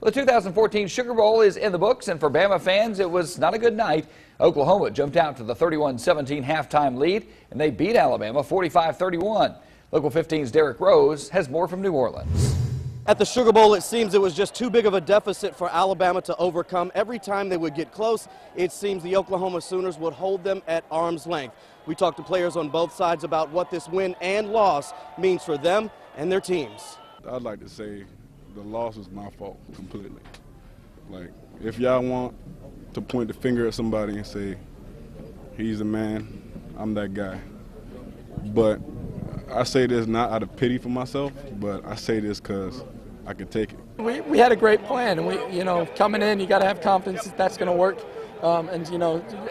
Well, the 2014 Sugar Bowl is in the books, and for Bama fans, it was not a good night. Oklahoma jumped out to the 31-17 halftime lead, and they beat Alabama 45-31. Local 15's Derrick Rose has more from New Orleans. At the Sugar Bowl, it seems it was just too big of a deficit for Alabama to overcome. Every time they would get close, it seems the Oklahoma Sooners would hold them at arm's length. We talked to players on both sides about what this win and loss means for them and their teams. I'd like to say the loss was my fault completely. Like, if y'all want to point the finger at somebody and say, he's the man, I'm that guy. But I say this not out of pity for myself, but I say this because I could take it. We had a great plan, and coming in, you got to have confidence that that's going to work.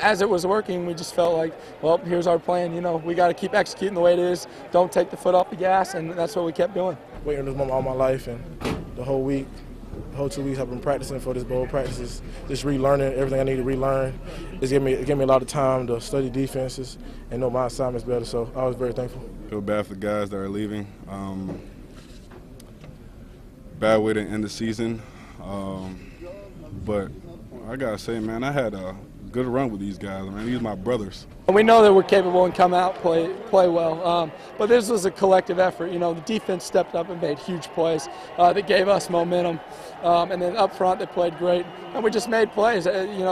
As it was working, we just felt like, well, here's our plan. We got to keep executing the way it is. Don't take the foot off the gas, and that's what we kept doing. Waiting this moment all my life, and the whole 2 weeks I've been practicing for this bowl practices, just relearning everything I need to relearn. It gave me a lot of time to study defenses and know my assignments better, so I was very thankful. Feel bad for the guys that are leaving. Bad way to end the season, but I gotta say, man, I had a good run with these guys. Man, these are my brothers. We know that we're capable and come out play well, but this was a collective effort. The defense stepped up and made huge plays that gave us momentum, and then up front they played great, and we just made plays.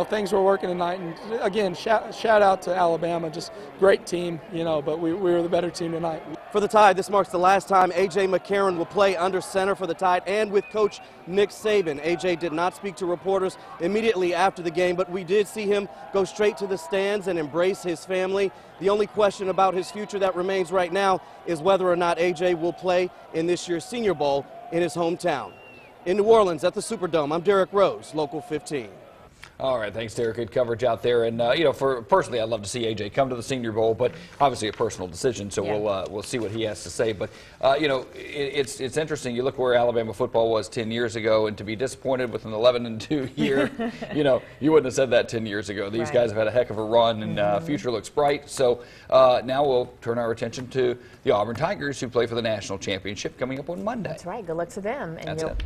Things were working tonight, and again, shout out to Alabama, just great team. But we were the better team tonight. For the Tide, this marks the last time AJ McCarron will play under center for the Tide and with Coach Nick Saban. AJ did not speak to reporters immediately after the game, but we did see him go straight to the stands and embrace his family. The only question about his future that remains right now is whether or not AJ will play in this year's Senior Bowl in his hometown. In New Orleans at the Superdome, I'm Derrick Rose, Local 15. All right, thanks, Derrick. Good coverage out there. And for personally, I'd love to see AJ come to the Senior Bowl, but obviously a personal decision. So we'll see what he has to say. But it's interesting. You look where Alabama football was 10 years ago, and to be disappointed with an 11-2 year, you wouldn't have said that 10 years ago. These guys have had a heck of a run, and future looks bright. So now we'll turn our attention to the Auburn Tigers, who play for the national championship coming up on Monday. That's right. Good luck to them. And That's it.